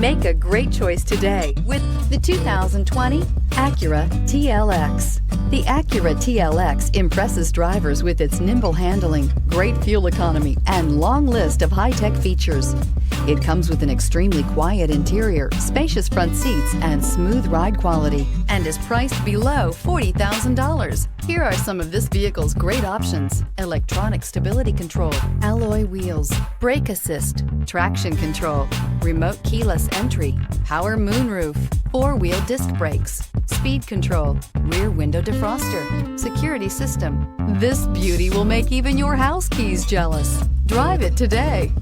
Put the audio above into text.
Make a great choice today with the 2020 Acura TLX. The Acura TLX impresses drivers with its nimble handling, great fuel economy, and long list of high-tech features. It comes with an extremely quiet interior, spacious front seats, and smooth ride quality, and is priced below $40,000. Here are some of this vehicle's great options: electronic stability control, alloy wheels, brake assist, traction control, remote keyless entry, power moonroof, four-wheel disc brakes, speed control, rear window defroster, security system. This beauty will make even your house keys jealous. Drive it today.